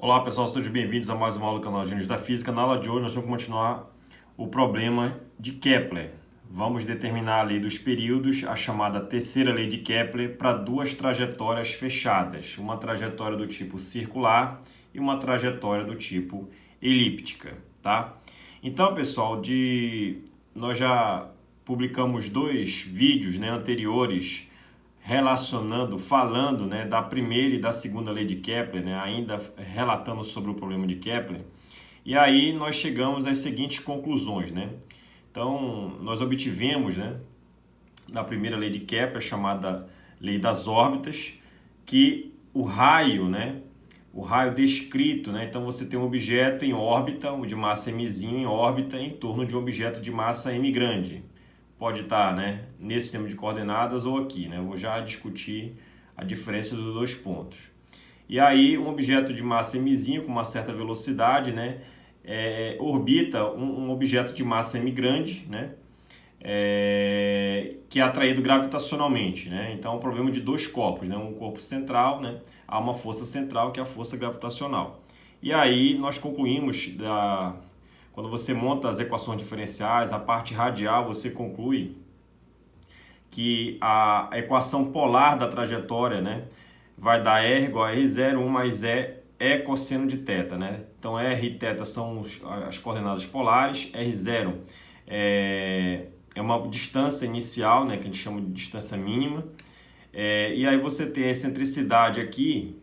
Olá pessoal, todos bem-vindos a mais uma aula do canal Gênios da Física. Na aula de hoje nós vamos continuar o problema de Kepler. Vamos determinar a lei dos períodos, a chamada terceira lei de Kepler, para duas trajetórias fechadas. Uma trajetória do tipo circular e uma trajetória do tipo elíptica. Tá? Então pessoal, nós já publicamos dois vídeos anteriores falando da primeira e da segunda lei de Kepler, ainda relatando sobre o problema de Kepler. E aí nós chegamos às seguintes conclusões. Então, nós obtivemos da primeira lei de Kepler, chamada lei das órbitas, que o raio descrito, então você tem um objeto em órbita, de massa mzinho em órbita, em torno de um objeto de massa m grande. Pode estar nesse sistema de coordenadas ou aqui. Eu vou já discutir a diferença dos dois pontos. E aí, um objeto de massa mzinho com uma certa velocidade orbita um objeto de massa m grande, que é atraído gravitacionalmente. Então, é um problema de dois corpos. Um corpo central, há uma força central que é a força gravitacional. E aí, nós concluímos quando você monta as equações diferenciais, a parte radial, você conclui que a equação polar da trajetória vai dar R igual a R0, 1 mais E cosseno de θ. Então, R e θ são as coordenadas polares, R0 é uma distância inicial, que a gente chama de distância mínima. E aí você tem a excentricidade aqui,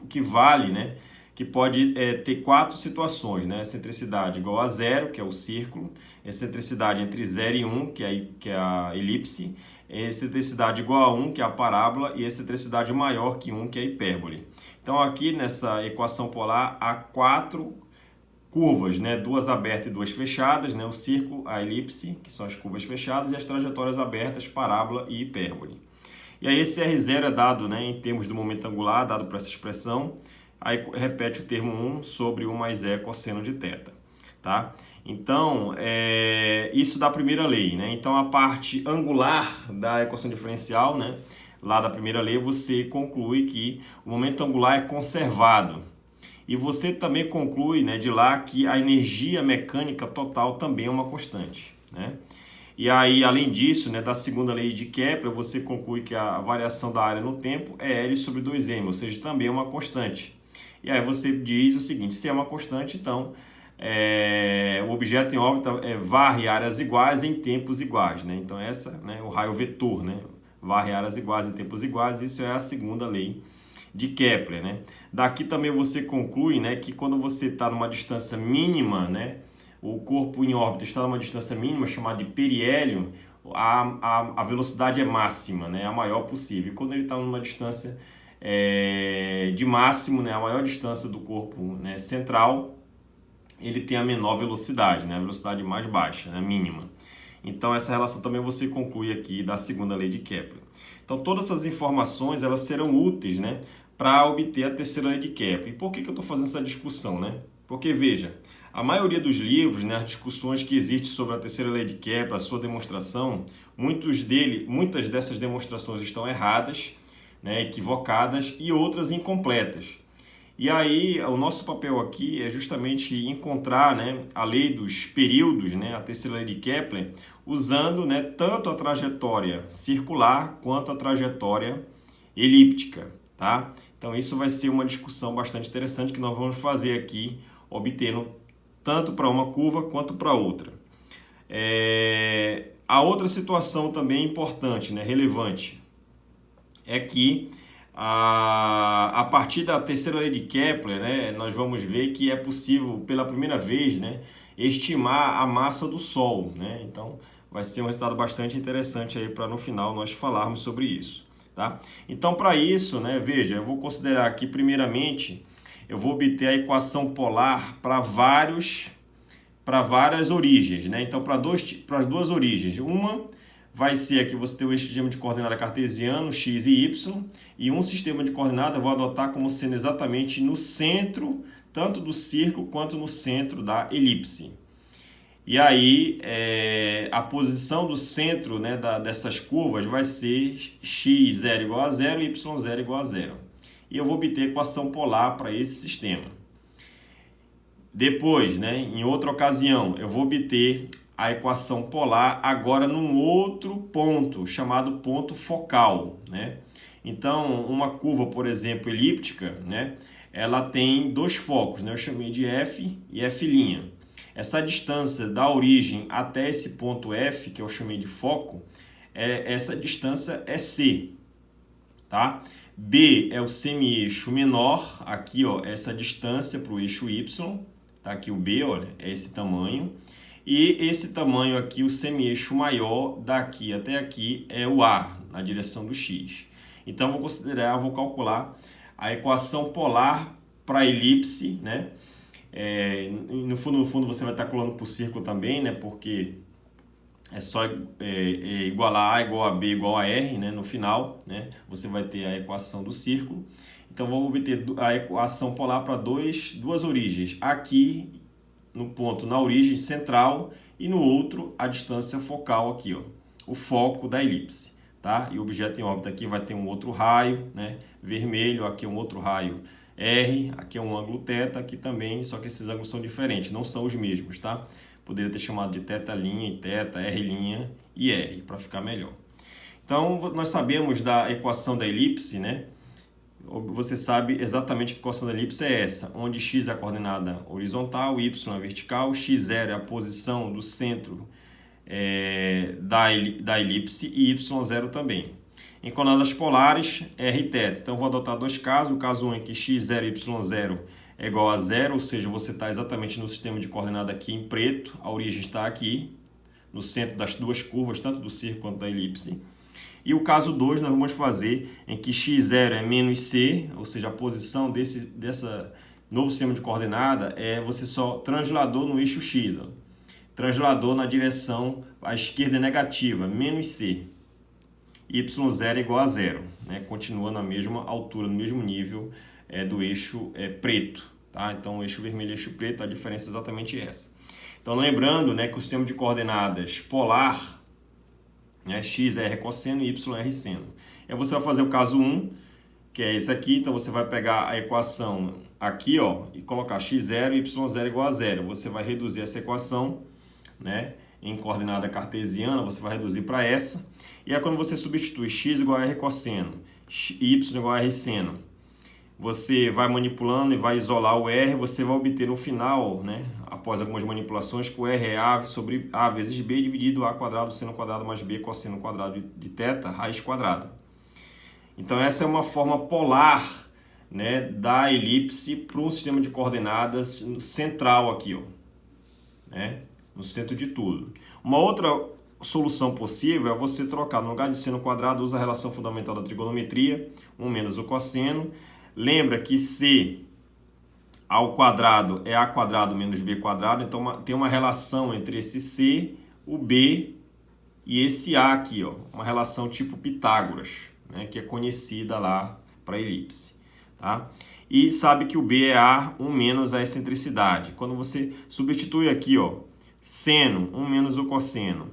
que vale, que pode ter quatro situações, excentricidade igual a zero, que é o círculo, excentricidade entre 0 e 1, que é a elipse, excentricidade igual a 1, que é a parábola, e excentricidade maior que 1, que é a hipérbole. Então, aqui nessa equação polar, há quatro curvas, duas abertas e duas fechadas, o círculo, a elipse, que são as curvas fechadas, e as trajetórias abertas, parábola e hipérbole. E aí esse R0 é dado em termos do momento angular, dado por essa expressão. Aí repete o termo 1 sobre 1 mais E cosseno de θ. Tá? Então, isso da primeira lei. Então, a parte angular da equação diferencial, lá da primeira lei, você conclui que o momento angular é conservado. E você também conclui de lá que a energia mecânica total também é uma constante. E aí, além disso, da segunda lei de Kepler, você conclui que a variação da área no tempo é L sobre 2m, ou seja, também é uma constante. E aí você diz o seguinte: se é uma constante, então o objeto em órbita varre áreas iguais em tempos iguais. Então o raio vetor, varre áreas iguais em tempos iguais. Isso é a segunda lei de Kepler. Daqui também você conclui que quando você está numa distância mínima, o corpo em órbita está numa distância mínima, chamada de periélio, a velocidade é máxima, a maior possível. E quando ele está numa distância de máximo, a maior distância do corpo central, ele tem a menor velocidade, a velocidade mais baixa, mínima. Então, essa relação também você conclui aqui da segunda lei de Kepler. Então, todas essas informações elas serão úteis para obter a terceira lei de Kepler. E por que eu estou fazendo essa discussão? Porque, veja, a maioria dos livros, as discussões que existem sobre a terceira lei de Kepler, a sua demonstração, muitas dessas demonstrações estão erradas, equivocadas e outras incompletas. E aí, o nosso papel aqui é justamente encontrar a lei dos períodos, a terceira lei de Kepler, usando tanto a trajetória circular quanto a trajetória elíptica. Tá? Então, isso vai ser uma discussão bastante interessante que nós vamos fazer aqui, obtendo tanto para uma curva quanto para outra. A outra situação também importante, relevante, é que a partir da terceira lei de Kepler, nós vamos ver que é possível, pela primeira vez, estimar a massa do Sol. Então, vai ser um resultado bastante interessante aí para no final nós falarmos sobre isso. Tá? Então, para isso, veja, eu vou considerar aqui, primeiramente, eu vou obter a equação polar para várias origens. Então, para as duas origens. Uma vai ser aqui você tem um sistema de coordenada cartesiano, x e y, e um sistema de coordenada eu vou adotar como sendo exatamente no centro, tanto do círculo quanto no centro da elipse. E aí, a posição do centro dessas curvas vai ser x0 igual a 0 e y0 igual a 0. e eu vou obter a equação polar para esse sistema. Depois, né, em outra ocasião, eu vou obter a equação polar agora num outro ponto, chamado ponto focal, né? Então, uma curva, por exemplo, elíptica, né, ela tem dois focos, né? Eu chamei de F e F'. Essa distância da origem até esse ponto F, que eu chamei de foco, essa distância é C, tá? B é o semi-eixo menor, aqui ó, essa distância para o eixo Y, tá? Aqui o B, olha, é esse tamanho. E esse tamanho aqui, o semi-eixo maior, daqui até aqui, é o A, na direção do X. Então, vou calcular a equação polar para a elipse, né? No fundo, você vai estar colando para o círculo também, né? Porque é só igualar A igual a B igual a R, né? No final, né? Você vai ter a equação do círculo. Então, vamos obter a equação polar para duas origens. Aqui, no ponto na origem central, e no outro, a distância focal aqui, ó, o foco da elipse. Tá? E o objeto em órbita aqui vai ter um outro raio, né? Vermelho, aqui é um outro raio R, aqui é um ângulo θ, aqui também, só que esses ângulos são diferentes, não são os mesmos, tá? Poderia ter chamado de θ' e θ, R' e R, para ficar melhor. Então, nós sabemos da equação da elipse, né? Você sabe exatamente que a equação da elipse é essa, onde x é a coordenada horizontal, y é a vertical, x0 é a posição do centro da elipse e y0 também. Em coordenadas polares, r e θ. Então, vou adotar dois casos. O caso 1 é que x0 e y0 é igual a zero, ou seja, você está exatamente no sistema de coordenada aqui em preto. A origem está aqui, no centro das duas curvas, tanto do círculo quanto da elipse. E o caso 2 nós vamos fazer em que x0 é menos c, ou seja, a posição dessa novo sistema de coordenada você só transladou no eixo x. Ó. Translador na direção à esquerda é negativa, menos c. Y0 é igual a zero, né? Continua na mesma altura, no mesmo nível do eixo preto. Tá? Então, o eixo vermelho e o eixo preto, a diferença é exatamente essa. Então, lembrando, né, que o sistema de coordenadas polar, né, x é r cosseno e y é r seno. Aí você vai fazer o caso 1, que é esse aqui. Então, você vai pegar a equação aqui, ó, e colocar x0 e y0 igual a zero. Você vai reduzir essa equação, né, em coordenada cartesiana, você vai reduzir para essa. E aí, quando você substitui x igual a r cosseno, y igual a r seno, você vai manipulando e vai isolar o r, você vai obter no final, né, após algumas manipulações, que o r é a sobre a vezes b dividido a quadrado seno quadrado mais b cosseno quadrado de θ raiz quadrada. Então, essa é uma forma polar, né, da elipse para um sistema de coordenadas central aqui, ó, né, no centro de tudo. Uma outra solução possível é você trocar, no lugar de seno quadrado, usa a relação fundamental da trigonometria, 1 menos o cosseno. Lembra que c ao quadrado é a quadrado menos b quadrado, então tem uma relação entre esse c, o b e esse a aqui, ó, uma relação tipo Pitágoras, né, que é conhecida lá para a elipse. Tá? E sabe que o b é a 1 menos a excentricidade. Quando você substitui aqui, ó, seno 1 menos o cosseno,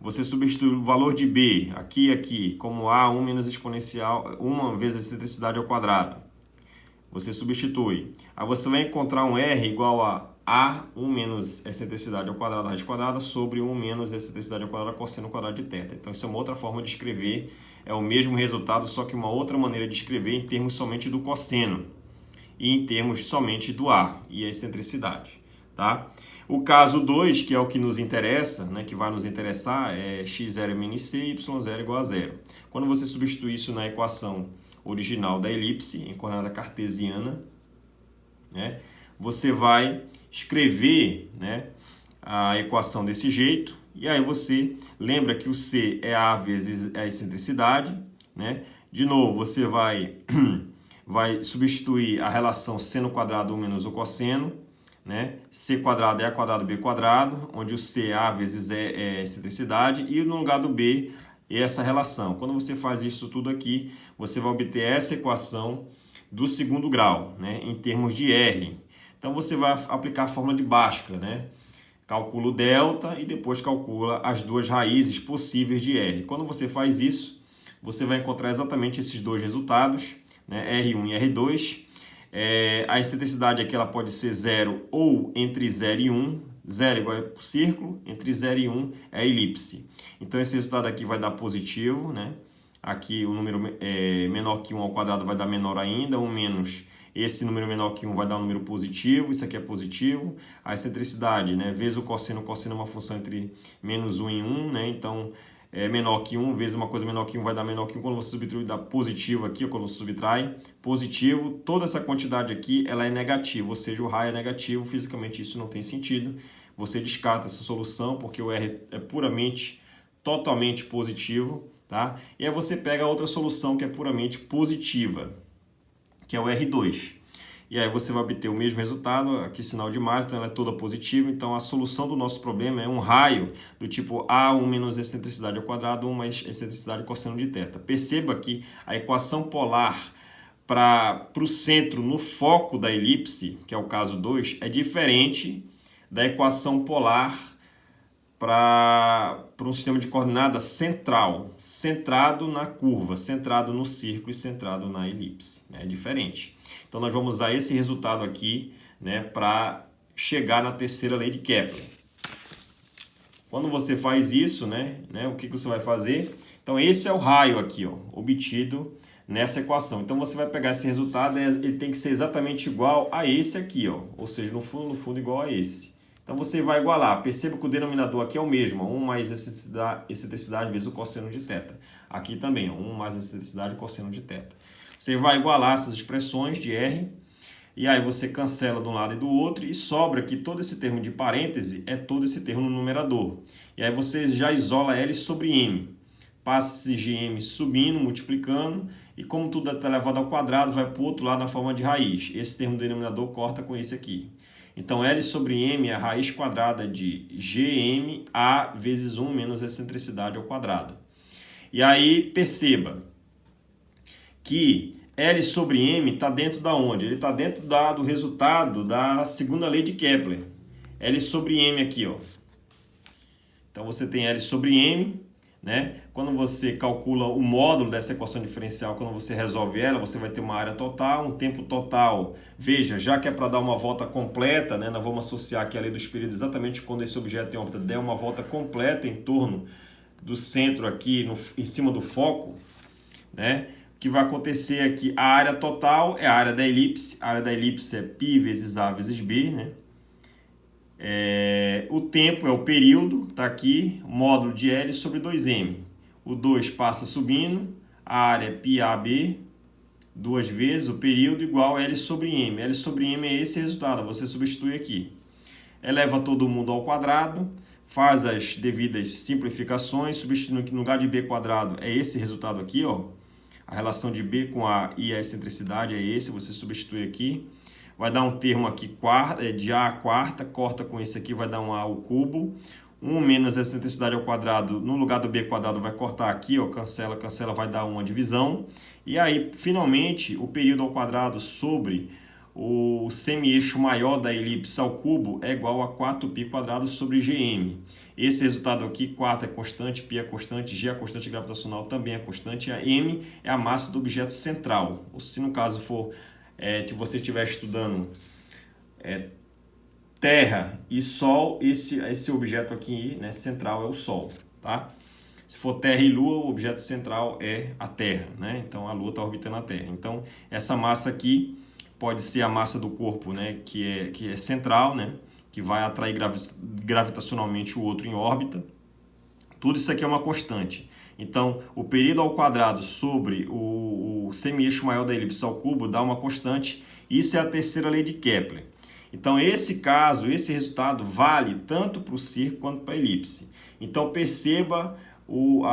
você substitui o valor de b aqui e aqui como a 1 menos exponencial, 1 vezes a excentricidade ao quadrado. Você substitui. Aí você vai encontrar um r igual a 1 menos a excentricidade ao quadrado raiz quadrada sobre 1 menos a excentricidade ao quadrado cosseno quadrado de θ. Então, isso é uma outra forma de escrever. É o mesmo resultado, só que uma outra maneira de escrever em termos somente do cosseno e em termos somente do a e a excentricidade. Tá? O caso 2, que é o que nos interessa, né, que vai nos interessar, é x0 menos c e y0 igual a zero. Quando você substitui isso na equação original da elipse, em coordenada cartesiana, né, você vai escrever, né, a equação desse jeito, e aí você lembra que o c é a vezes a excentricidade, né? De novo, você vai substituir a relação seno quadrado 1 menos o cosseno, né? C quadrado é a quadrado b quadrado, onde o c a vezes é excentricidade, e no lugar do b é essa relação. Quando você faz isso tudo aqui, você vai obter essa equação do segundo grau, né? Em termos de r. Então, você vai aplicar a fórmula de Bhaskara, né? Calcula o delta e depois calcula as duas raízes possíveis de r. Quando você faz isso, você vai encontrar exatamente esses dois resultados, né? R1 e R2. A excentricidade aqui ela pode ser 0 ou entre 0 e 1. 0 igual ao círculo, entre 0 e 1 é a elipse. Então esse resultado aqui vai dar positivo, né? Aqui o número menor que 1 ao quadrado vai dar menor ainda, 1 menos esse número menor que 1 vai dar um número positivo, isso aqui é positivo. A excentricidade, né? Vezes o cosseno é uma função entre menos 1 e 1, né? Então menor que 1 vezes uma coisa menor que 1 vai dar menor que 1. Quando você subtrai, dá positivo aqui, ou quando você subtrai, positivo. Toda essa quantidade aqui ela é negativa, ou seja, o raio é negativo. Fisicamente isso não tem sentido. Você descarta essa solução porque o R é totalmente positivo, tá? E aí você pega a outra solução que é puramente positiva, que é o R2. E aí você vai obter o mesmo resultado, aqui sinal de mais, então ela é toda positiva. Então a solução do nosso problema é um raio do tipo A1 menos excentricidade ao quadrado, 1 mais excentricidade cosseno de θ. Perceba que a equação polar para o centro no foco da elipse, que é o caso 2, é diferente da equação polar para um sistema de coordenada central, centrado na curva, centrado no círculo e centrado na elipse. É diferente. Então nós vamos usar esse resultado aqui, né, para chegar na terceira lei de Kepler. Quando você faz isso, né, o que você vai fazer? Então esse é o raio aqui, ó, obtido nessa equação. Então você vai pegar esse resultado, ele tem que ser exatamente igual a esse aqui, ó, ou seja, no fundo igual a esse. Então você vai igualar. Perceba que o denominador aqui é o mesmo, 1 mais excentricidade vezes o cosseno de θ. Aqui também, 1 mais excentricidade cosseno de θ. Você vai igualar essas expressões de R, e aí você cancela de um lado e do outro, e sobra que todo esse termo de parêntese é todo esse termo no numerador. E aí você já isola L sobre M. Passa esse GM subindo, multiplicando, e como tudo está elevado ao quadrado, vai para o outro lado na forma de raiz. Esse termo denominador corta com esse aqui. Então, L sobre M é a raiz quadrada de GMA vezes 1 menos a excentricidade ao quadrado. E aí, perceba que L sobre M está dentro da onde? Ele está dentro do resultado da segunda lei de Kepler. L sobre M aqui, ó. Então, você tem L sobre M, né? Quando você calcula o módulo dessa equação diferencial, quando você resolve ela, você vai ter uma área total, um tempo total. Veja, já que é para dar uma volta completa, né, nós vamos associar aqui a lei do espelho exatamente quando esse objeto em órbita der uma volta completa em torno do centro aqui, em cima do foco, né? O que vai acontecer aqui, a área total é a área da elipse. A área da elipse é π vezes A vezes B, né? O tempo é o período, está aqui, módulo de L sobre 2M. O 2 passa subindo, a área é πAB, duas vezes o período igual a L sobre M. L sobre M é esse resultado, você substitui aqui. Eleva todo mundo ao quadrado, faz as devidas simplificações, substituindo que no lugar de B quadrado é esse resultado aqui, ó. A relação de B com A e a excentricidade é esse, você substitui aqui. Vai dar um termo aqui de A à quarta, corta com esse aqui, vai dar um A ao cubo. 1 menos a excentricidade ao quadrado, no lugar do B quadrado, vai cortar aqui, ó, cancela, vai dar uma divisão. E aí, finalmente, o período ao quadrado sobre o semi-eixo maior da elipse ao cubo é igual a 4π quadrado sobre GM. Esse resultado aqui, 4 é constante, π é constante, G é constante gravitacional também é constante, a M é a massa do objeto central. Ou se no caso for, se você estiver estudando Terra e Sol, esse objeto aqui, né, central é o Sol, tá? Se for Terra e Lua, o objeto central é a Terra, né? Então a Lua está orbitando a Terra. Então essa massa aqui pode ser a massa do corpo, né, que é central, né, que vai atrair gravitacionalmente o outro em órbita. Tudo isso aqui é uma constante. Então, o período ao quadrado sobre o semi-eixo maior da elipse ao cubo dá uma constante. Isso é a terceira lei de Kepler. Então, esse resultado vale tanto para o círculo quanto para a elipse. Então, perceba o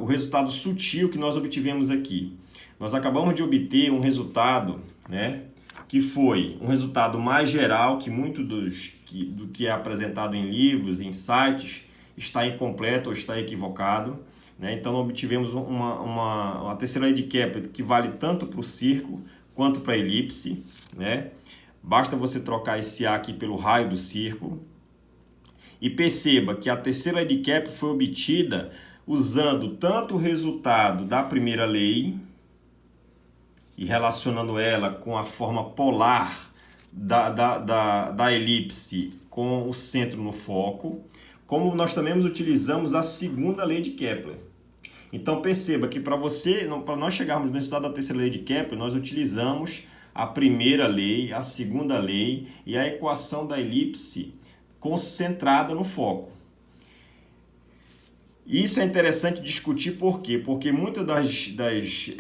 resultado sutil que nós obtivemos aqui. Nós acabamos de obter um resultado, né, que foi um resultado mais geral, que muito do que é apresentado em livros, em sites, está incompleto ou está equivocado, né? Então, obtivemos uma terceira lei de Kepler que vale tanto para o círculo quanto para a elipse, né? Basta você trocar esse A aqui pelo raio do círculo. E perceba que a terceira lei de Kepler foi obtida usando tanto o resultado da primeira lei e relacionando ela com a forma polar da elipse com o centro no foco, como nós também utilizamos a segunda lei de Kepler. Então perceba que para nós chegarmos no resultado da terceira lei de Kepler, nós utilizamos a primeira lei, a segunda lei e a equação da elipse concentrada no foco. Isso é interessante discutir por quê? Porque muitas das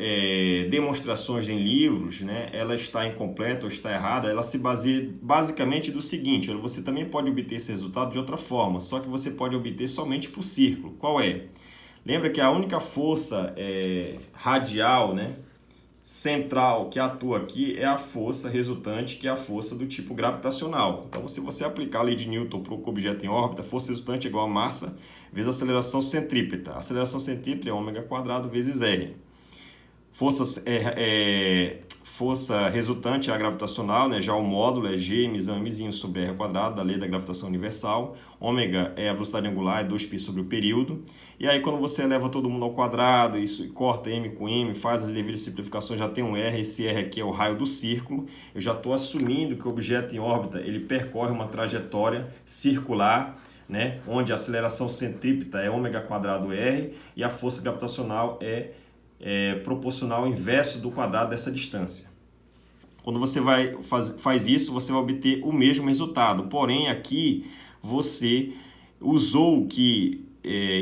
demonstrações em livros, né, ela está incompleta ou está errada, ela se baseia basicamente do seguinte: você também pode obter esse resultado de outra forma, só que você pode obter somente para o círculo. Qual é? Lembra que a única força radial, né, central que atua aqui é a força resultante, que é a força do tipo gravitacional. Então, se você aplicar a lei de Newton para o objeto em órbita, a força resultante é igual a massa vezes a aceleração centrípeta. A aceleração centrípeta é ômega quadrado vezes R. Força resultante é a gravitacional, né? Já o módulo é G, mzinho sobre R quadrado, da lei da gravitação universal. Ômega é a velocidade angular, é 2π sobre o período. E aí, quando você eleva todo mundo ao quadrado, isso corta M com M, faz as devidas simplificações, já tem um R. Esse R aqui é o raio do círculo. Eu já estou assumindo que o objeto em órbita ele percorre uma trajetória circular, né? Onde a aceleração centrípeta é ômega quadrado R e a força gravitacional é proporcional ao inverso do quadrado dessa distância. Quando você faz isso, você vai obter o mesmo resultado. Porém, aqui você usou que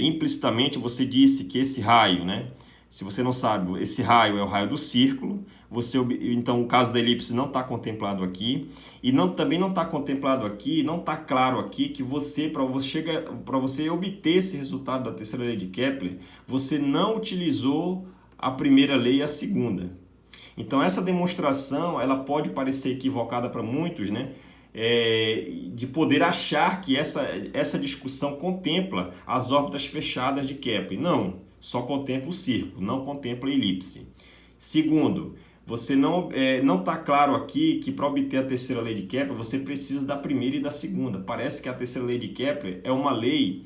implicitamente você disse que esse raio, né? Se você não sabe, esse raio é o raio do círculo. Então, o caso da elipse não está contemplado aqui. E também não está contemplado aqui, não está claro aqui que para você obter esse resultado da terceira lei de Kepler, você não utilizou a primeira lei e a segunda. Então, essa demonstração ela pode parecer equivocada para muitos, né? De poder achar que essa discussão contempla as órbitas fechadas de Kepler. Não, só contempla o círculo, não contempla a elipse. Segundo, você não está claro aqui que para obter a terceira lei de Kepler você precisa da primeira e da segunda. Parece que a terceira lei de Kepler é uma lei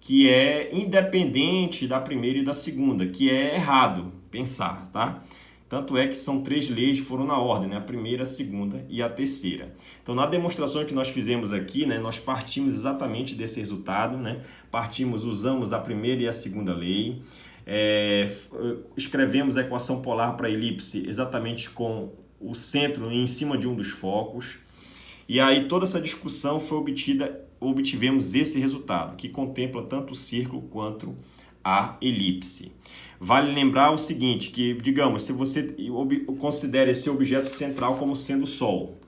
que é independente da primeira e da segunda, que é errado pensar, tá? Tanto é que são 3 leis que foram na ordem, né? A primeira, a segunda e a terceira. Então, na demonstração que nós fizemos aqui, né, nós partimos exatamente desse resultado, né? Usamos a primeira e a segunda lei, escrevemos a equação polar para a elipse exatamente com o centro em cima de um dos focos, e aí toda essa discussão foi obtivemos esse resultado, que contempla tanto o círculo quanto a elipse. Vale lembrar o seguinte, que, digamos, se você considera esse objeto central como sendo o Sol,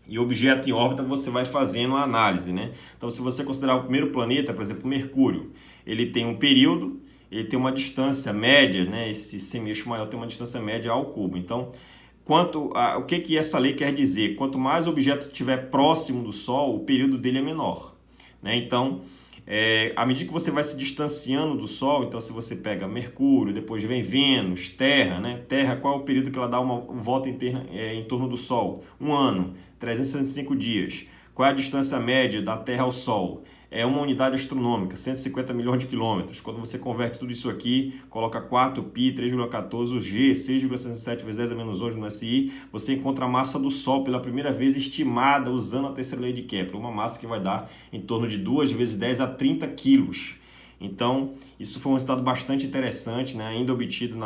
e o objeto em órbita você vai fazendo a análise, né? Então, se você considerar o primeiro planeta, por exemplo, Mercúrio, ele tem um período, ele tem uma distância média, né? Esse semieixo maior tem uma distância média ao cubo. Então, o que essa lei quer dizer? Quanto mais o objeto estiver próximo do Sol, o período dele é menor, né? Então, à medida que você vai se distanciando do Sol, então se você pega Mercúrio, depois vem Vênus, Terra, né? Terra, qual é o período que ela dá uma volta em torno do Sol? 1 ano, 365 dias. Qual é a distância média da Terra ao Sol? É uma unidade astronômica, 150 milhões de quilômetros. Quando você converte tudo isso aqui, coloca 4π, 3,14, o G, 6,67 vezes 10 a menos 11 no SI, você encontra a massa do Sol pela primeira vez estimada usando a terceira lei de Kepler, uma massa que vai dar em torno de 2 vezes 10 a 30 quilos. Então, isso foi um resultado bastante interessante, né? Ainda obtido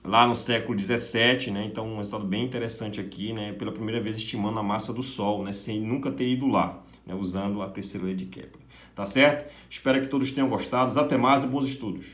lá no século 17, né? Então um resultado bem interessante aqui, né? Pela primeira vez estimando a massa do Sol, né? Sem nunca ter ido lá, né? Usando a terceira lei de Kepler. Tá certo? Espero que todos tenham gostado. Até mais e bons estudos.